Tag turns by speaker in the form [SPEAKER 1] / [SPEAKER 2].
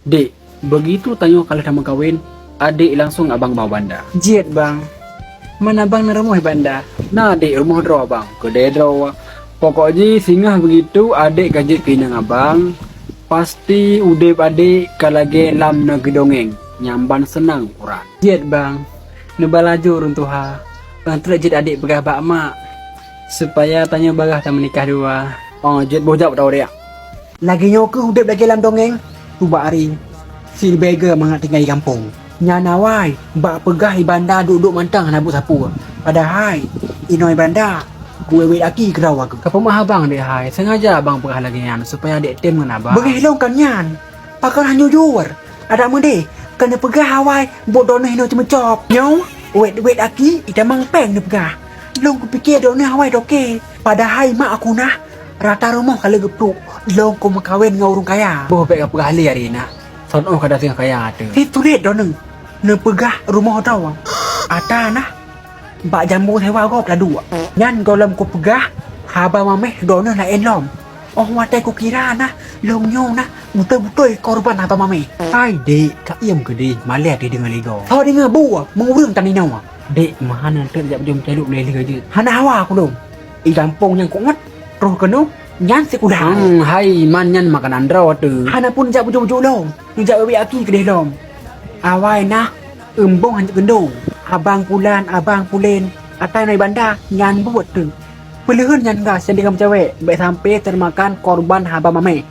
[SPEAKER 1] Dek, begitu tanya kalian sama kawin, adik langsung abang bawa banda.
[SPEAKER 2] Jet bang. Mana bang na rumah banda?
[SPEAKER 1] Nah, dek rumah draw abang, kedai draw. Pokoknya singgah begitu adik gajit pinang abang. Pasti udah adik kalage lam na gedongeng, nyamban senang kurang.
[SPEAKER 2] Jet bang. Nebalaju runtuha. Bang tu jet adik begah bak mak. Supaya tanya bagah tak menikah dua.
[SPEAKER 1] Oh, jet bojap tau dia.
[SPEAKER 2] Lagi nyoke udip lagi dalam dongeng. Tu bak hari. Si beggar mangat tinggal di kampung. Nyana wai, bak pegah ibanda duduk mantang nabut sapu. Padahal inoi banda gue wait aki kerau aku.
[SPEAKER 1] Kapag mahabang dek hai, sengaja abang pegah lagi yan supaya dek tem dengan abang.
[SPEAKER 2] Begilong kan yan. Pakar hanyo juar. Ada mende kena pegah hawai bodoh ni hino cuma cop. Nyo, wait aki ida mang peng ni pegah. Long ku pikir do ni hawai doke. Padahal mak aku nah rata rumah kalau gepruk. Long ku makawin ngau urung kaya.
[SPEAKER 1] Boh pek pegah li hari na. Son oh kada singa kaya tu.
[SPEAKER 2] Itu dek do neng. Ne pegah rumah daw. Ata nah. Bak jambu sewa gop lah dua. Nyan golem ku pegah. Haba mameh do ne la enlom. Oh watai ku kira nah. Long nyo nah. Betul-betul korban haba mameh.
[SPEAKER 1] Hai dek, kak iam ke dek, malah dia dengan ligo.
[SPEAKER 2] Kau dengar buah mengurung tani nawa.
[SPEAKER 1] Dek, mahan nanti jap jom celuk lele aja.
[SPEAKER 2] Hana hawa aku dong. I kampung yang ku ngat. Roh kenu. Nyan si kuda.
[SPEAKER 1] Hai man nyan makanan draw tu.
[SPEAKER 2] Hana pun jap bujuk-bujuk lom. Nujak wewe aki kedeh lom. Awai nah. Embong hanjak gendong. Abang pulan, abang pulen. Atai nai banda. Nyan buat tu. Pelihan nyan gas yang dikam cewek. Baik sampai termakan korban haba mame.